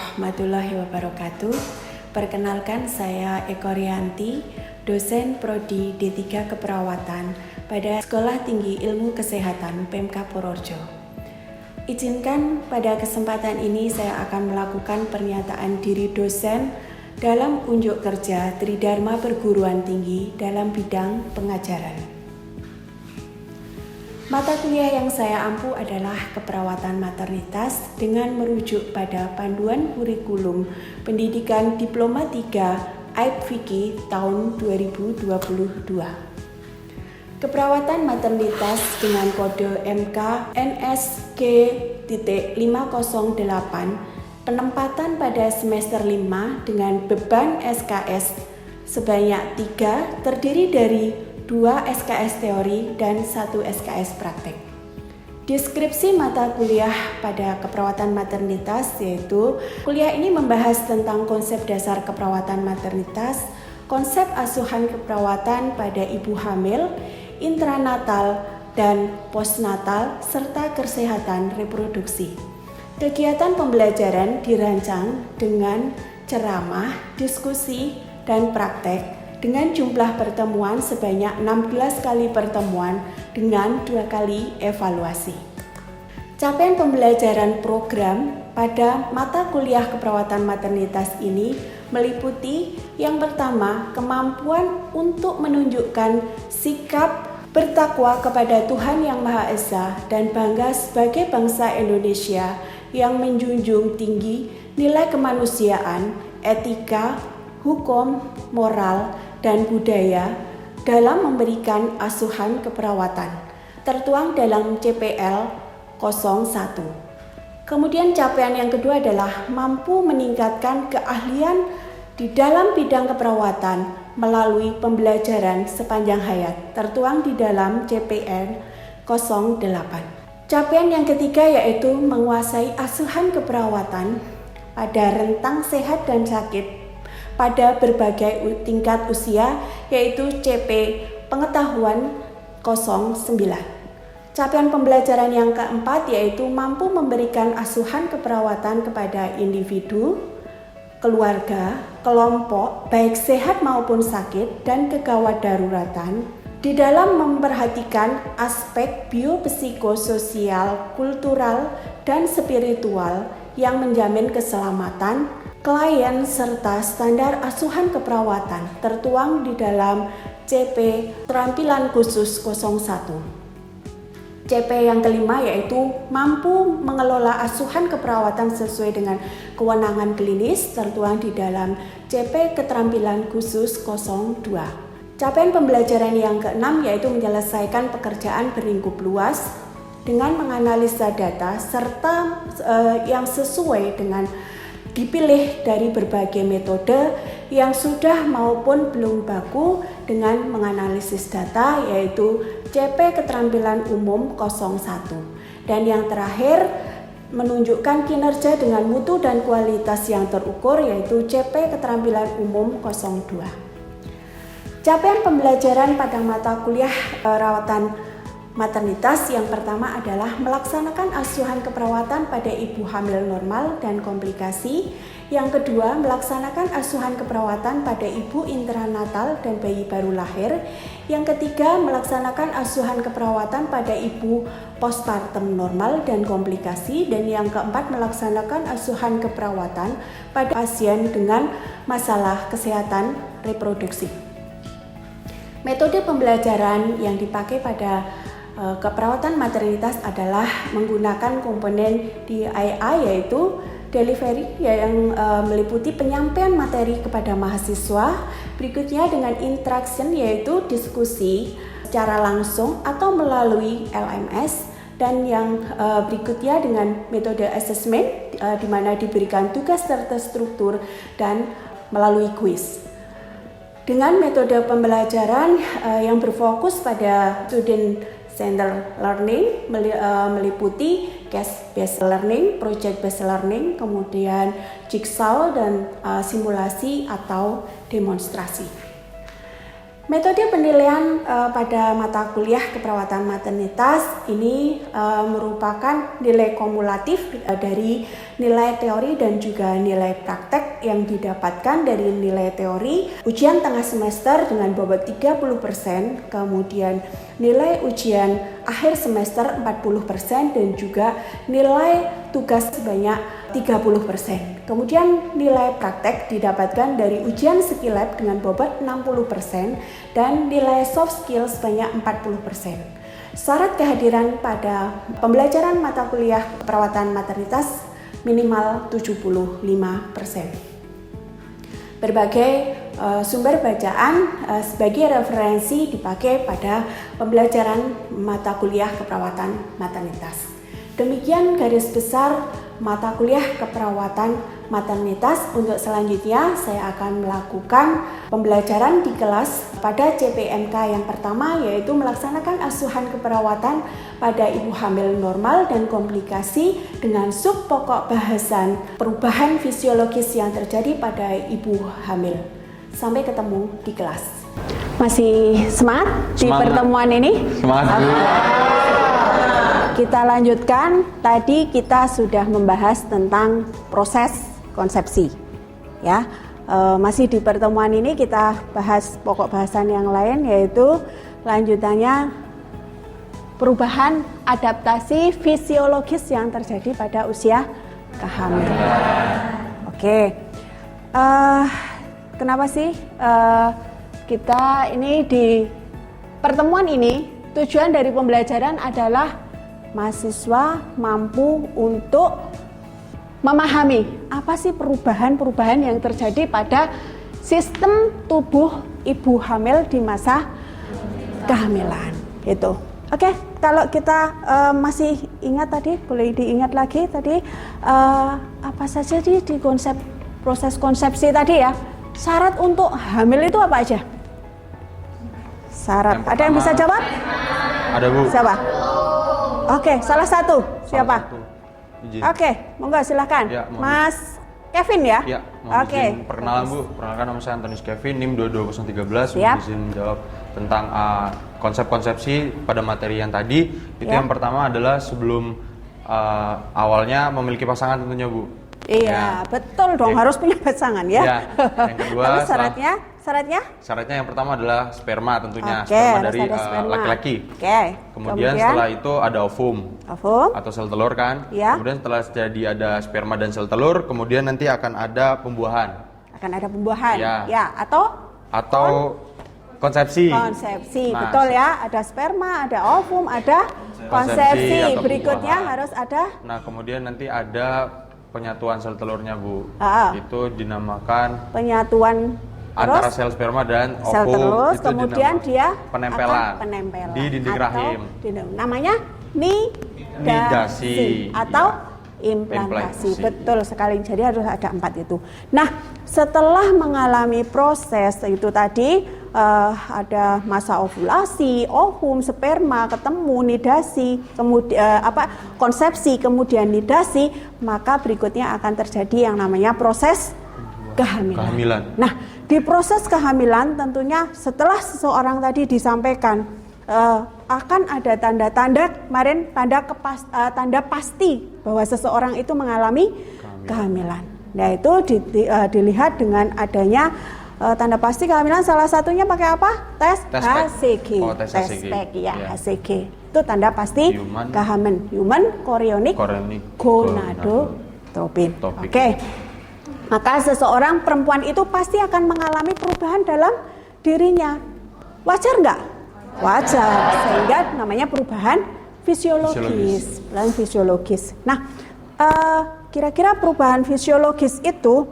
warahmatullahi wabarakatuh. Perkenalkan, saya Eko Rianti, dosen Prodi D3 Keperawatan pada Sekolah Tinggi Ilmu Kesehatan Pemkab Purworejo. Izinkan pada kesempatan ini saya akan melakukan pernyataan diri dosen dalam unjuk kerja Tridharma Perguruan Tinggi dalam bidang pengajaran. Mata kuliah yang saya ampu adalah keperawatan maternitas dengan merujuk pada panduan kurikulum pendidikan Diploma 3 AIP tahun 2022. Keperawatan maternitas dengan kode MK NSG.508, penempatan pada semester 5 dengan beban SKS sebanyak 3 terdiri dari 2 SKS teori dan 1 SKS praktek. Deskripsi mata kuliah pada keperawatan maternitas yaitu kuliah ini membahas tentang konsep dasar keperawatan maternitas, konsep asuhan keperawatan pada ibu hamil, intranatal dan postnatal, serta kesehatan reproduksi. Kegiatan pembelajaran dirancang dengan ceramah, diskusi, dan praktek dengan jumlah pertemuan sebanyak 16 kali pertemuan dengan 2 kali evaluasi. Capaian pembelajaran program pada mata kuliah keperawatan maternitas ini meliputi yang pertama, kemampuan untuk menunjukkan sikap bertakwa kepada Tuhan Yang Maha Esa dan bangga sebagai bangsa Indonesia yang menjunjung tinggi nilai kemanusiaan, etika, hukum, moral, dan budaya dalam memberikan asuhan keperawatan, tertuang dalam CPL 01. Kemudian capaian yang kedua adalah mampu meningkatkan keahlian di dalam bidang keperawatan melalui pembelajaran sepanjang hayat, tertuang di dalam CPL 08. Capaian yang ketiga yaitu menguasai asuhan keperawatan pada rentang sehat dan sakit pada berbagai tingkat usia yaitu CP pengetahuan 09. Capaian pembelajaran yang keempat yaitu mampu memberikan asuhan keperawatan kepada individu, keluarga, kelompok baik sehat maupun sakit dan kegawat daruratan di dalam memperhatikan aspek biopsikososial, kultural, dan spiritual yang menjamin keselamatan klien serta standar asuhan keperawatan tertuang di dalam CP Keterampilan Khusus 01. CP yang kelima yaitu mampu mengelola asuhan keperawatan sesuai dengan kewenangan klinis tertuang di dalam CP Keterampilan Khusus 02. Capaian pembelajaran yang keenam yaitu menyelesaikan pekerjaan berlingkup luas dengan menganalisa data serta yang sesuai dengan dipilih dari berbagai metode yang sudah maupun belum baku dengan menganalisis data yaitu CP Keterampilan Umum 01. Dan yang terakhir menunjukkan kinerja dengan mutu dan kualitas yang terukur yaitu CP Keterampilan Umum 02. Capaian pembelajaran pada mata kuliah perawatan maternitas yang pertama adalah melaksanakan asuhan keperawatan pada ibu hamil normal dan komplikasi. Yang kedua, melaksanakan asuhan keperawatan pada ibu intranatal dan bayi baru lahir. Yang ketiga, melaksanakan asuhan keperawatan pada ibu postpartum normal dan komplikasi. Dan yang keempat, melaksanakan asuhan keperawatan pada pasien dengan masalah kesehatan reproduksi. Metode pembelajaran yang dipakai pada keperawatan maternitas adalah menggunakan komponen DIA yaitu delivery yang meliputi penyampaian materi kepada mahasiswa, berikutnya dengan interaction yaitu diskusi secara langsung atau melalui LMS, dan yang berikutnya dengan metode assessment di mana diberikan tugas terstruktur dan melalui kuis. Dengan metode pembelajaran yang berfokus pada student Center Learning meliputi case-based learning, project-based learning, kemudian jigsaw dan simulasi atau demonstrasi. Metode penilaian pada mata kuliah keperawatan maternitas ini merupakan nilai kumulatif dari nilai teori dan juga nilai praktek yang didapatkan dari nilai teori ujian tengah semester dengan bobot 30%, kemudian nilai ujian akhir semester 40% dan juga nilai tugas sebanyak 30%. Kemudian nilai praktek didapatkan dari ujian skill lab dengan bobot 60% dan nilai soft skill sebanyak 40%. Syarat kehadiran pada pembelajaran mata kuliah perawatan maternitas minimal 75%. Berbagai sumber bacaan sebagai referensi dipakai pada pembelajaran mata kuliah keperawatan maternitas. Demikian garis besar mata kuliah keperawatan maternitas. Untuk selanjutnya saya akan melakukan pembelajaran di kelas pada CPMK yang pertama, yaitu melaksanakan asuhan keperawatan pada ibu hamil normal dan komplikasi dengan sub pokok bahasan perubahan fisiologis yang terjadi pada ibu hamil. Sampai ketemu di kelas. Masih semangat di pertemuan ini? Semangat. Kita lanjutkan, tadi kita sudah membahas tentang proses konsepsi ya. Masih di pertemuan ini kita bahas pokok bahasan yang lain, yaitu lanjutannya perubahan adaptasi fisiologis yang terjadi pada usia kehamilan. Oke, kenapa sih kita ini di pertemuan ini tujuan dari pembelajaran adalah mahasiswa mampu untuk memahami apa sih perubahan-perubahan yang terjadi pada sistem tubuh ibu hamil di masa kehamilan itu. Oke, kalau kita masih ingat tadi, boleh diingat lagi tadi apa saja di konsep proses konsepsi tadi ya. Syarat untuk hamil itu apa aja? Syarat. Ada yang bisa jawab? Ada, Bu. Siapa? Oke, salah satu. Siapa? Oke, monggo silahkan. Ya, Mas Kevin ya? Ya, Oke. Perkenalan, Bu. Perkenalkan, nama saya Antonius Kevin, NIM 22013. Siap. Izin menjawab tentang konsep konsepsi pada materi yang tadi. Itu Ya. yang pertama adalah sebelum awalnya memiliki pasangan tentunya, Bu. Iya, Ya. betul dong, harus punya pasangan ya. Ya. Yang kedua, Lalu syaratnya? Syaratnya yang pertama adalah sperma tentunya, Oke, sperma harus dari ada sperma. laki-laki. Oke. Kemudian setelah itu ada ovum ovum. atau sel telur kan. Ya. Kemudian setelah jadi ada sperma dan sel telur, kemudian nanti akan ada pembuahan. Akan ada pembuahan. Ya. Atau konsepsi. konsepsi. Nah, Betul ya, ada sperma, ada ovum, ada konsepsi. atau Berikutnya pembuahan. harus ada Nah, kemudian nanti ada penyatuan sel telurnya, Bu. Itu dinamakan penyatuan antara terus sel sperma dan sel ovum. terus, Itu kemudian dinamakan dia penempelan akan penempelan di dinding atau rahim. Namanya nidasi atau implantasi. Betul sekali. Jadi harus ada 4 itu. Nah, setelah mengalami proses itu tadi ada masa ovulasi, ovum, sperma, ketemu, nidasi, kemudian konsepsi, kemudian nidasi, maka berikutnya akan terjadi yang namanya proses kehamilan. Nah, di proses kehamilan tentunya setelah seseorang tadi disampaikan akan ada tanda-tanda kemarin tanda pasti bahwa seseorang itu mengalami kehamilan. Nah, itu dilihat dengan adanya tanda pasti kehamilan, salah satunya pakai apa? Tes HCG. Tes HCG. Ya, HCG. Itu tanda pasti kehamilan. Human chorionic gonadotropin. Oke. Maka seseorang perempuan itu pasti akan mengalami perubahan dalam dirinya. Wajar nggak? Wajar. Sehingga namanya perubahan fisiologis. Nah, kira-kira perubahan fisiologis itu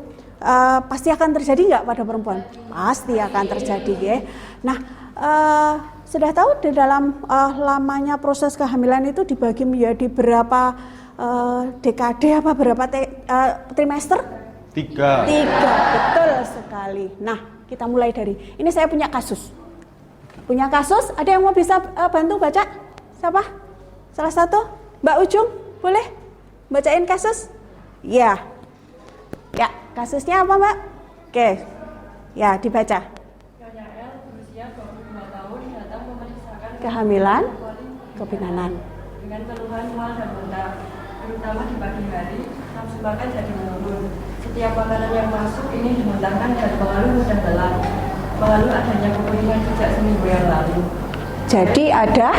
pasti akan terjadi nggak pada perempuan? Pasti akan terjadi ya. Nah, sudah tahu di dalam lamanya proses kehamilan itu dibagi menjadi berapa dekade apa berapa trimester? 3. Betul sekali. Nah, kita mulai dari ini. Saya punya kasus. Ada yang mau bisa bantu baca? Siapa? Salah satu? Mbak Ujung, boleh bacain kasus? Ya, kasusnya apa, Mbak? Oke, ya dibaca. Nyonya L berusia 20 kehamilan, kebidanan. Dengan keluhan mual dan muntah, terutama di pagi hari, nafsu makan jadi menurun. Setiap makanan yang masuk ini dimuntahkan dan pengaruh mudah lelah. Pengaruh adanya keputihan sejak seminggu yang lalu. Jadi ada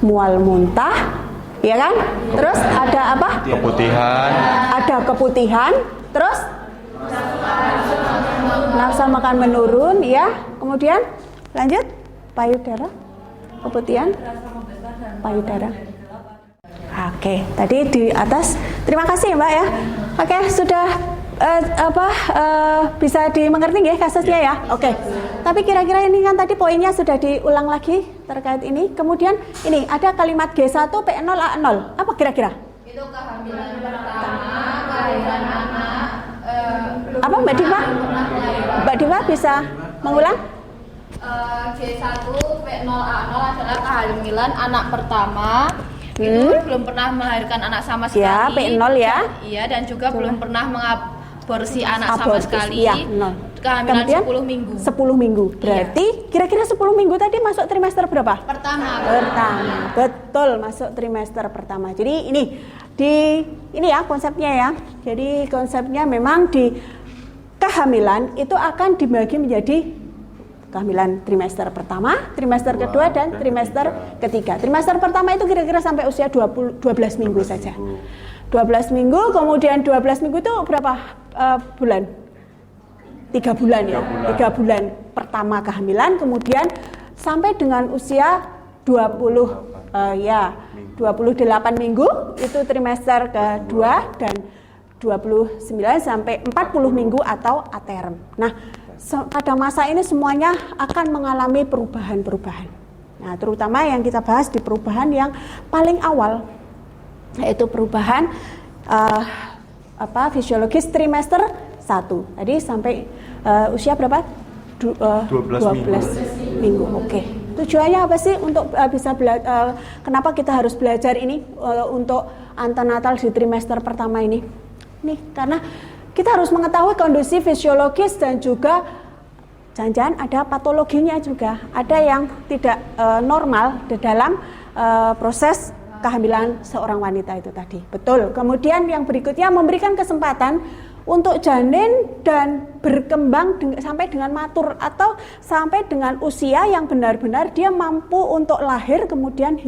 mual muntah, ya kan? Terus ada apa? Keputihan. Ada keputihan, terus nafsu makan menurun, ya. Kemudian lanjut, payudara, keputihan, payudara. Oke, tadi di atas. Terima kasih ya, Mbak ya. Oke, sudah bisa dimengerti ya kasusnya ya. Oke. Tapi kira-kira ini kan tadi poinnya sudah diulang lagi terkait ini. Kemudian ini ada kalimat G1 P0 A0. Apa kira-kira? Itu kehamilan pertama, kelahiran anak. Apa Mbak Diva? Mbak Diva bisa mengulang? G1 P0 A0 adalah kehamilan anak pertama. Itu belum pernah melahirkan anak sama sekali. Ya, P0 ya. Iya, dan juga belum pernah mengaborsi anak sama sekali. Ya, 0. Kehamilan Kemudian 10 minggu. 10 minggu. Berarti kira-kira 10 minggu tadi masuk trimester berapa? Pertama. Betul, masuk trimester pertama. Jadi ini ya konsepnya ya. Jadi konsepnya memang di kehamilan itu akan dibagi menjadi kehamilan trimester pertama, trimester kedua, dan trimester ketiga. Trimester pertama itu kira-kira sampai usia 12 minggu saja. 12 minggu, kemudian 12 minggu itu berapa bulan? 3 bulan ya. 3 bulan pertama kehamilan, kemudian sampai dengan usia 28 minggu itu trimester kedua, dan 29 sampai 40 minggu atau aterm. Nah, pada masa ini semuanya akan mengalami perubahan-perubahan. Nah, terutama yang kita bahas di perubahan yang paling awal, yaitu perubahan fisiologis trimester 1. Tadi sampai usia berapa? 12 minggu. Oke. Tujuannya apa sih untuk bisa belajar? Kenapa kita harus belajar ini untuk antenatal di trimester pertama ini? Nih, karena kita harus mengetahui kondisi fisiologis dan juga jangan-jangan ada patologinya juga. Ada yang tidak normal di dalam proses kehamilan seorang wanita itu tadi. Betul. Kemudian yang berikutnya memberikan kesempatan untuk janin dan berkembang sampai dengan matur atau sampai dengan usia yang benar-benar dia mampu untuk lahir, kemudian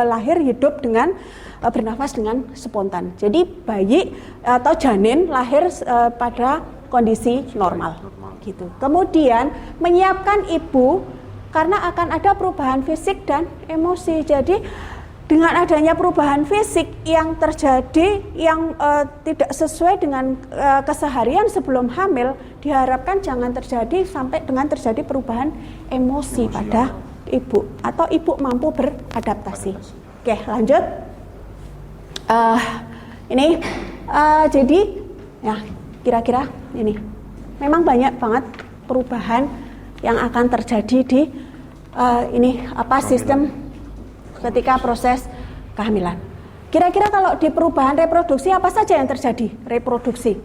lahir hidup dengan bernafas dengan spontan. Jadi bayi atau janin lahir pada kondisi normal gitu. Kemudian menyiapkan ibu karena akan ada perubahan fisik dan emosi. Jadi dengan adanya perubahan fisik yang terjadi yang tidak sesuai dengan keseharian sebelum hamil, diharapkan jangan terjadi sampai dengan terjadi perubahan emosi pada ibu atau ibu mampu beradaptasi. Oke, lanjut. Jadi ya kira-kira ini memang banyak banget perubahan yang akan terjadi di sistem ketika proses kehamilan. Kira-kira kalau di perubahan reproduksi apa saja yang terjadi? Reproduksi.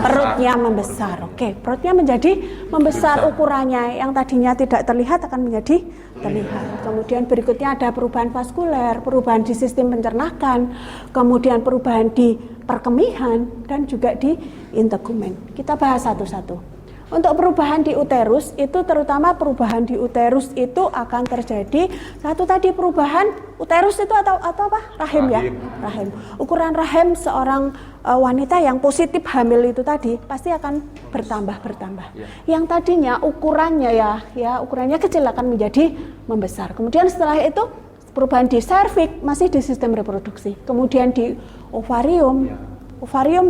Perutnya membesar. Oke, perutnya menjadi membesar ukurannya, yang tadinya tidak terlihat akan menjadi terlihat. Kemudian berikutnya ada perubahan vaskuler, perubahan di sistem pencernaan, kemudian perubahan di perkemihan dan juga di integumen. Kita bahas satu-satu. Untuk perubahan di uterus itu, terutama perubahan di uterus itu akan terjadi satu tadi perubahan uterus itu atau apa? Rahim ya. Rahim. Ukuran rahim seorang wanita yang positif hamil itu tadi pasti akan bertambah. Yang tadinya ukurannya ukurannya kecil akan menjadi membesar. Kemudian setelah itu perubahan di serviks masih di sistem reproduksi. Kemudian di ovarium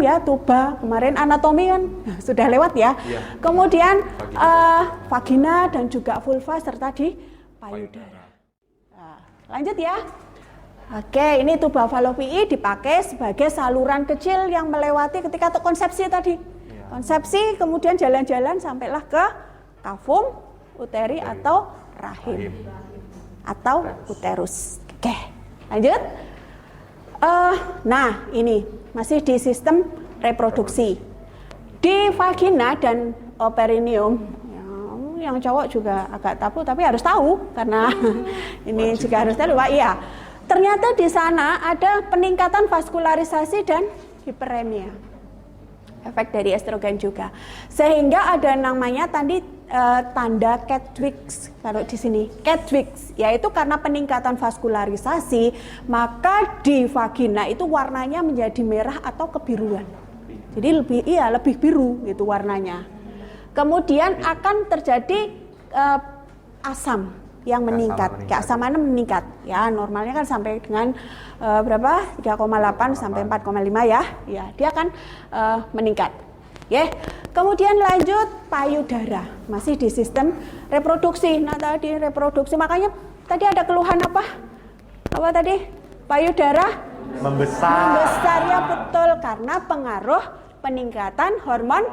ya, tuba, kemarin anatomi kan sudah lewat ya. Kemudian vagina dan juga vulva serta di payudara. Nah, lanjut ya. Oke, ini tuba falopii dipakai sebagai saluran kecil yang melewati ketika konsepsi tadi. Konsepsi kemudian jalan-jalan sampailah ke kavum, uteri atau rahim atau uterus. Oke, lanjut. Nah, ini masih di sistem reproduksi. Di vagina dan perineum, Yang cowok juga agak tabu, tapi harus tahu karena ini juga harus tahu. Wah, iya. Ternyata di sana ada peningkatan vaskularisasi dan hiperemia. Efek dari estrogen juga. Sehingga ada namanya tadi tanda Chadwick's kalau di sini. Chadwick's yaitu karena peningkatan vaskularisasi, maka di vagina itu warnanya menjadi merah atau kebiruan. Jadi lebih biru gitu warnanya. Kemudian akan terjadi asam yang meningkat. Keasamannya meningkat. Ya, normalnya kan sampai dengan berapa? 3,8 sampai 4,5 ya. Ya, dia akan meningkat. Ya. Kemudian lanjut payudara. Masih di sistem reproduksi. Nah, tadi reproduksi makanya tadi ada keluhan apa? Apa tadi? Payudara membesar ya, betul, karena pengaruh peningkatan hormon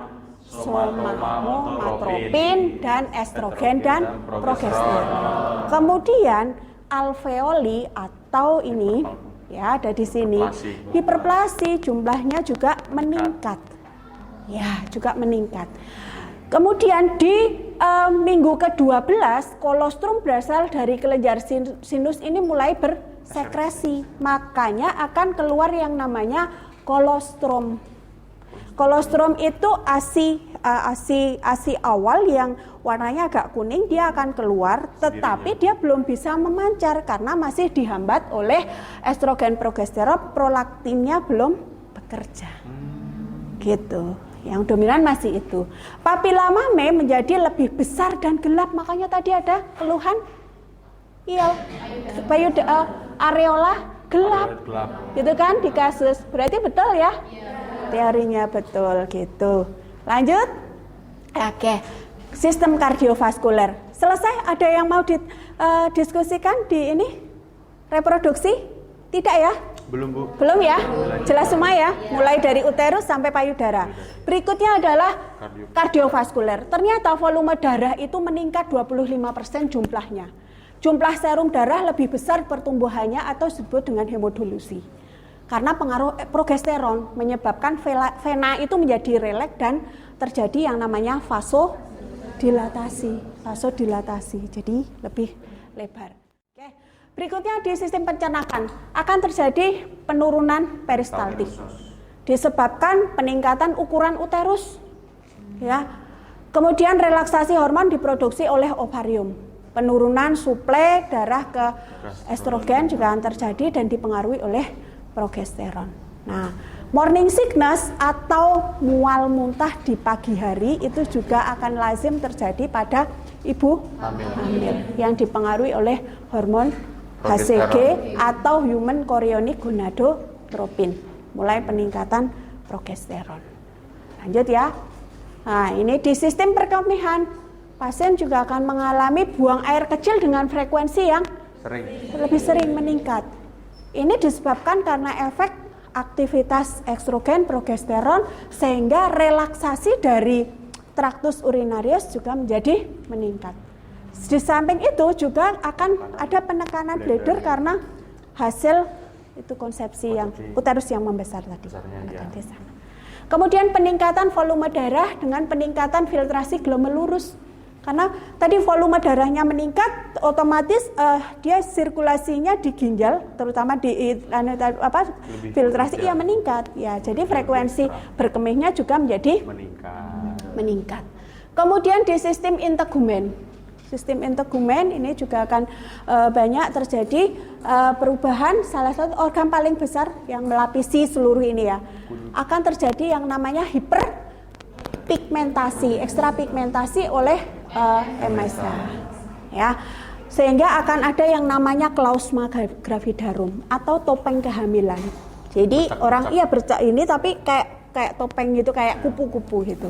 somatotropin dan estrogen dan progesteron. Kemudian alveoli atau ini ya ada di sini hiperplasi, jumlahnya juga meningkat. Ya, juga meningkat. Kemudian di minggu ke-12 kolostrum berasal dari kelenjar sinus ini mulai bersekresi. Makanya akan keluar yang namanya kolostrum. Kolostrum itu ASI awal yang warnanya agak kuning, dia akan keluar, tetapi dia belum bisa memancar karena masih dihambat oleh estrogen progesteron, prolaktinnya belum bekerja. Gitu. Yang dominan masih itu. Papila mame menjadi lebih besar dan gelap, makanya tadi ada keluhan areola gelap. Gitu kan di kasus. Berarti betul ya? Teorinya betul gitu. Lanjut. Oke. Sistem kardiovaskuler. Selesai? Ada yang mau didiskusikan di ini? Reproduksi? Tidak ya? Belum, Bu. Belum ya? Jelas semua ya? Mulai dari uterus sampai payudara. Berikutnya adalah kardiovaskuler. Ternyata volume darah itu meningkat 25% jumlahnya. Jumlah serum darah lebih besar pertumbuhannya atau disebut dengan hemodulusi. Karena pengaruh progesteron menyebabkan vena itu menjadi rileks dan terjadi yang namanya vasodilatasi. Jadi lebih lebar. Oke. Berikutnya di sistem pencernaan akan terjadi penurunan peristaltik. Disebabkan peningkatan ukuran uterus. Ya. Kemudian relaksasi hormon diproduksi oleh ovarium. Penurunan suplai darah ke estrogen juga akan terjadi dan dipengaruhi oleh progesteron. Nah, morning sickness atau mual muntah di pagi hari itu juga akan lazim terjadi pada ibu hamil yang dipengaruhi oleh hormon HCG atau human chorionic gonadotropin, mulai peningkatan progesteron. Lanjut ya. Nah, ini di sistem perkemih pasien juga akan mengalami buang air kecil dengan frekuensi yang lebih sering meningkat. Ini disebabkan karena efek aktivitas estrogen progesteron sehingga relaksasi dari traktus urinarius juga menjadi meningkat. Di samping itu juga akan ada penekanan bladder karena hasil itu konsepsi yang uterus yang membesar tadi. Kemudian peningkatan volume darah dengan peningkatan filtrasi glomerulus. Karena tadi volume darahnya meningkat, otomatis dia sirkulasinya di ginjal, terutama di filtrasi ia meningkat. Ya, jadi frekuensi berkemihnya juga menjadi meningkat. Kemudian di sistem integumen. Sistem integumen ini juga akan banyak terjadi perubahan. Salah satu organ paling besar yang melapisi seluruh ini ya, akan terjadi yang namanya hiperpigmentasi, ekstrapigmentasi oleh MSH, ya, sehingga akan ada yang namanya klausma gravidarum atau topeng kehamilan. Jadi orang ini tapi kayak topeng gitu, kayak kupu-kupu gitu.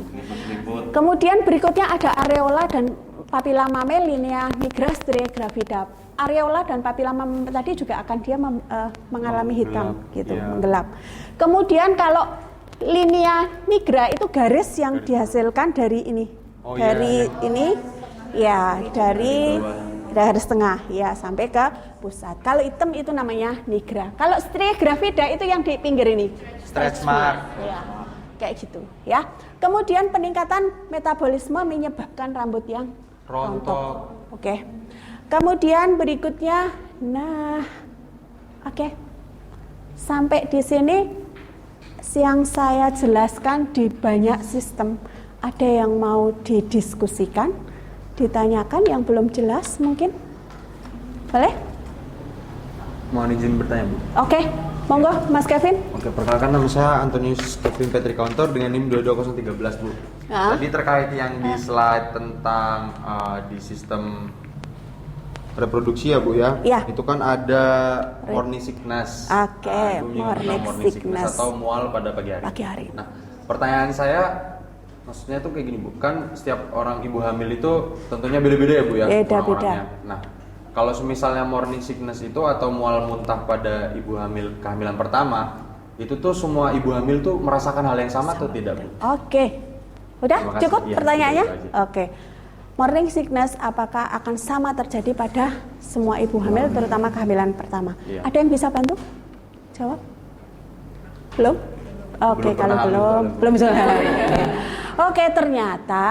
Kemudian berikutnya ada areola dan papilla mame linea nigra striae gravida. Areola dan papilla mame tadi juga akan dia mengalami hitam gitu, menggelap. Kemudian kalau linea nigra itu garis yang dihasilkan dari ini. Ini ya dari garis tengah ya sampai ke pusat. Kalau hitam itu namanya nigra. Kalau striae gravida itu yang di pinggir ini. Stretch mark. Ya, kayak gitu ya. Kemudian peningkatan metabolisme menyebabkan rambut yang Rontok. Oke. Kemudian berikutnya, oke. Sampai di sini yang saya jelaskan di banyak sistem. Ada yang mau didiskusikan, ditanyakan yang belum jelas mungkin? Boleh? Mohon izin bertanya, Bu. Oke, monggo Mas Kevin. Oke, perkenalkan nama saya Antonius Kevin Patrick Counter dengan NIM 22013, Bu. Tadi terkait yang di slide tentang di sistem reproduksi ya, Bu ya. Iya. Itu kan ada morning sickness. Oke, morning sickness atau mual pada pagi hari. Pagi hari. Nah, pertanyaan saya maksudnya tuh kayak gini, Bu. Kan setiap orang ibu hamil itu tentunya beda-beda ya, Bu ya. Beda-beda. Orang-orangnya. Nah, kalau misalnya morning sickness itu atau mual muntah pada ibu hamil kehamilan pertama, itu tuh semua ibu hamil tuh merasakan hal yang sama atau tidak, Bu? Oke. Udah cukup Ya, pertanyaannya? cukup aja. Oke. Morning sickness apakah akan sama terjadi pada semua ibu hamil terutama kehamilan pertama? Iya. Ada yang bisa bantu? Jawab? Belum? Oke, Belum kalau pernah belum bisa. Oke, ternyata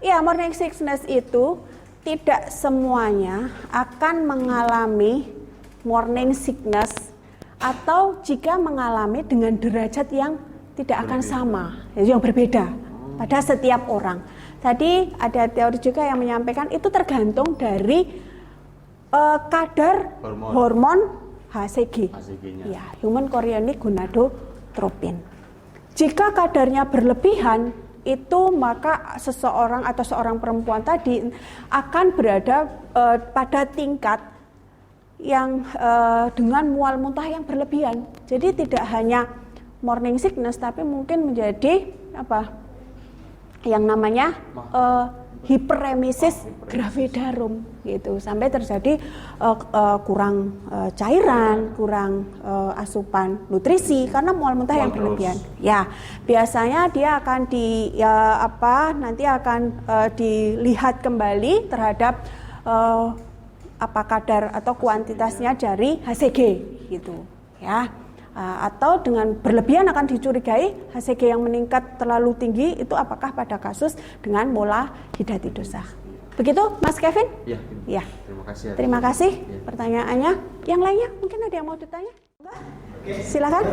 ya morning sickness itu tidak semuanya akan mengalami morning sickness atau jika mengalami dengan derajat yang tidak akan sama, yang berbeda pada setiap orang. Tadi ada teori juga yang menyampaikan itu tergantung dari kadar hormon HCG, ya, human chorionic gonadotropin. Jika kadarnya berlebihan, itu maka seseorang atau seorang perempuan tadi akan berada pada tingkat yang dengan mual muntah yang berlebihan. Jadi tidak hanya morning sickness, tapi mungkin menjadi yang namanya hiperemesis gravidarum gitu, sampai terjadi kurang cairan, kurang asupan nutrisi karena mual muntah yang berlebihan. Ya, biasanya dia akan nanti akan dilihat kembali terhadap kadar atau kuantitasnya dari HCG gitu ya. Atau dengan berlebihan akan dicurigai HCG yang meningkat terlalu tinggi itu apakah pada kasus dengan mola hidatidosa. Begitu Mas Kevin? Iya. Ya. Terima kasih. Terima kasih pertanyaannya. Yang lainnya mungkin ada yang mau ditanya? Silakan.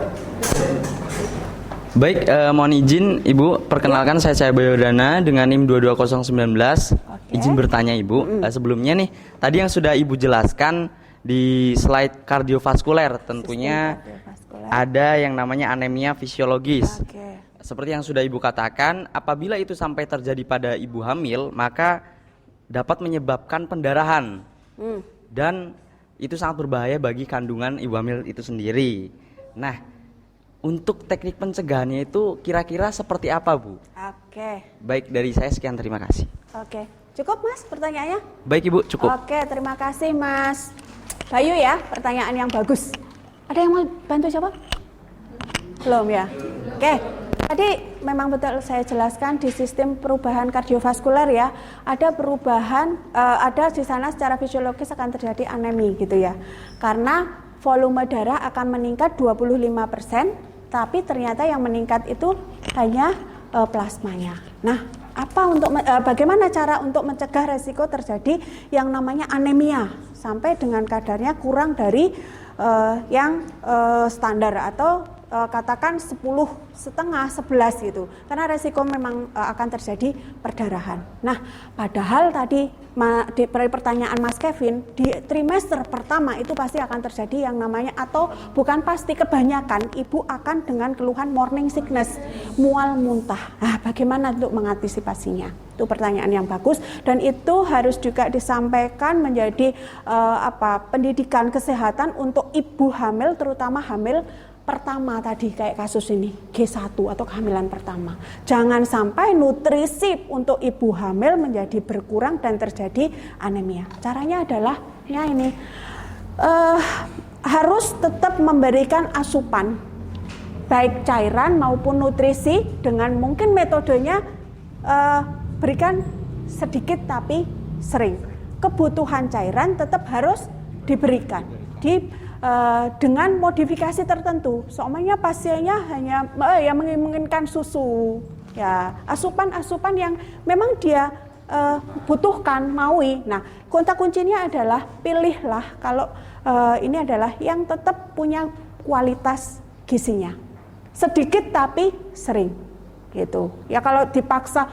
Baik, mohon izin Ibu, perkenalkan saya Cahaya Bayodana dengan NIM 22019. Izin bertanya Ibu, sebelumnya nih, tadi yang sudah Ibu jelaskan di slide kardiovaskuler tentunya ada yang namanya anemia fisiologis. Seperti yang sudah Ibu katakan, apabila itu sampai terjadi pada ibu hamil, maka dapat menyebabkan pendarahan. Dan itu sangat berbahaya bagi kandungan ibu hamil itu sendiri. Nah, untuk teknik pencegahannya itu kira-kira seperti apa, Bu? Baik, dari saya sekian, terima kasih. Cukup Mas pertanyaannya? Baik Ibu, cukup. Terima kasih Mas Bayu ya, pertanyaan yang bagus. Ada yang mau bantu siapa? Belum ya? Tadi memang betul saya jelaskan di sistem perubahan kardiovaskuler ya, ada perubahan, ada di sana secara fisiologis akan terjadi anemi gitu ya. Karena volume darah akan meningkat 25%, tapi ternyata yang meningkat itu hanya plasmanya. Nah, bagaimana cara untuk mencegah resiko terjadi yang namanya anemia sampai dengan kadarnya kurang dari yang standar atau katakan 10,5-11 gitu, karena resiko memang akan terjadi perdarahan. Nah, padahal tadi di pertanyaan Mas Kevin, di trimester pertama itu pasti akan terjadi yang namanya, atau bukan pasti, kebanyakan ibu akan dengan keluhan morning sickness, mual muntah. Nah, bagaimana untuk mengantisipasinya? Itu pertanyaan yang bagus, dan itu harus juga disampaikan menjadi pendidikan kesehatan untuk ibu hamil, terutama hamil pertama tadi kayak kasus ini G1 atau kehamilan pertama. Jangan sampai nutrisi untuk ibu hamil menjadi berkurang dan terjadi anemia. Caranya adalah harus tetap memberikan asupan baik cairan maupun nutrisi, dengan mungkin metodenya berikan sedikit tapi sering. Kebutuhan cairan tetap harus diberikan dengan modifikasi tertentu. Soalnya pasiennya hanya yang menginginkan susu, ya asupan yang memang dia butuhkan, maui. Nah, kata kuncinya adalah pilihlah kalau ini adalah yang tetap punya kualitas gizinya. Sedikit tapi sering. Gitu. Ya kalau dipaksa,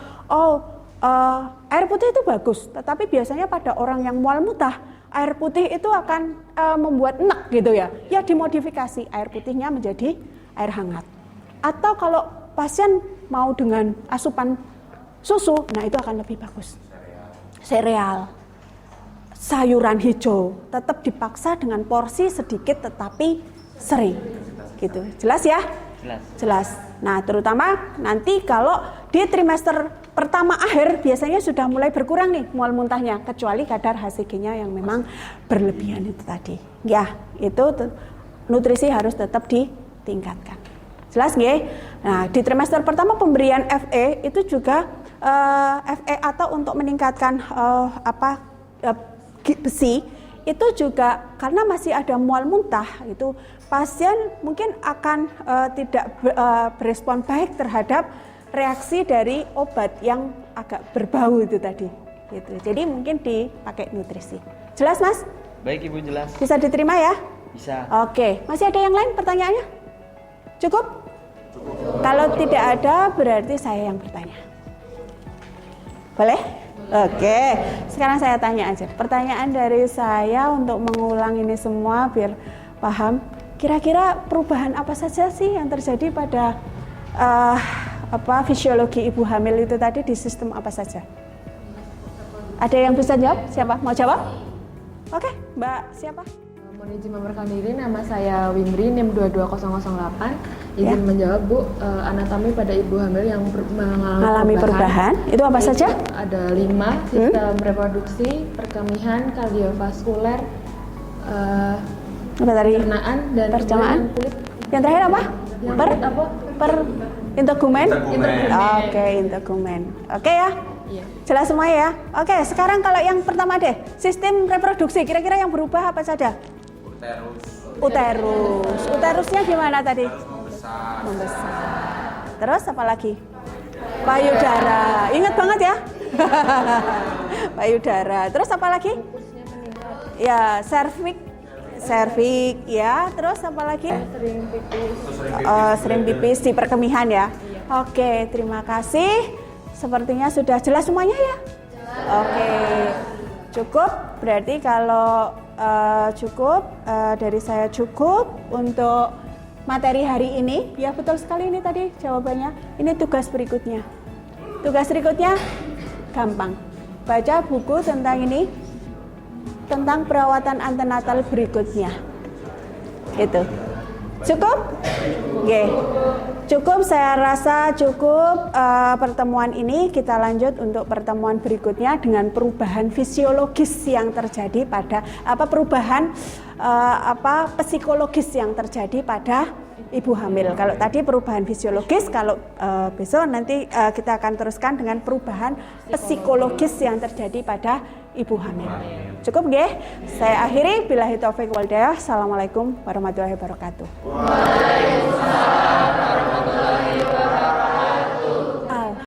air putih itu bagus, tetapi biasanya pada orang yang mual muntah, air putih itu akan membuat enak gitu ya. Ya dimodifikasi air putihnya menjadi air hangat. Atau kalau pasien mau dengan asupan susu, nah itu akan lebih bagus. Sereal, sayuran hijau, tetap dipaksa dengan porsi sedikit tetapi sering. Gitu. Jelas ya? Jelas. Nah, terutama nanti kalau di trimester pertama akhir biasanya sudah mulai berkurang nih mual muntahnya, kecuali kadar HCG-nya yang memang berlebihan itu tadi. Ya, itu nutrisi harus tetap ditingkatkan. Jelas nggih? Nah, di trimester pertama pemberian FE itu juga FE atau untuk meningkatkan besi itu juga karena masih ada mual muntah, itu pasien mungkin akan tidak berespon baik terhadap reaksi dari obat yang agak berbau itu tadi. Gitu. Jadi mungkin dipakai nutrisi. Jelas Mas? Baik Ibu, jelas. Bisa diterima ya? Bisa. Oke, masih ada yang lain pertanyaannya? Cukup? Kalau tidak ada berarti saya yang bertanya. Boleh? Oke, sekarang saya tanya aja. Pertanyaan dari saya untuk mengulang ini semua biar paham. Kira-kira perubahan apa saja sih yang terjadi pada fisiologi ibu hamil itu tadi di sistem apa saja? Ada yang bisa jawab? Siapa? Mau jawab? Oke, Mbak siapa? Mohon izin memperkenalkan diri, nama saya Wimri, NIM 22008. Izin menjawab Bu, anatomi pada ibu hamil yang mengalami perubahan. Itu apa saja? Ada 5, sistem reproduksi, perkemihan, kardiovaskuler, pencernaan, dan percernaan. kulit. Yang terakhir apa? Integumen. Oke, integumen. Oke ya? Iya. Jelas semua ya? Oke, sekarang kalau yang pertama deh, sistem reproduksi, kira-kira yang berubah apa saja? Uterus. Uterusnya gimana tadi? Membesar. Terus apa lagi? Payudara. Ingat banget ya? Payudara. Terus apa lagi? Ya, serviks ya. Terus apa lagi? Sering pipis di perkemihan ya. Oke, terima kasih. Sepertinya sudah jelas semuanya ya? Oke, cukup. Berarti kalau cukup, dari saya cukup untuk materi hari ini. Ya betul sekali ini tadi jawabannya. Ini tugas berikutnya. Tugas berikutnya gampang. Baca buku tentang ini, tentang perawatan antenatal berikutnya. Gitu. Cukup? Oke. Cukup, saya rasa cukup pertemuan ini. Kita lanjut untuk pertemuan berikutnya dengan perubahan fisiologis yang terjadi pada perubahan psikologis yang terjadi pada ibu hamil. Kalau tadi perubahan fisiologis, kalau besok nanti kita akan teruskan dengan perubahan psikologis yang terjadi pada ibu hamil. Cukup nggih? Saya akhiri, billahi taufik wal hidayah. Assalamualaikum warahmatullahi wabarakatuh. Waalaikumsalam.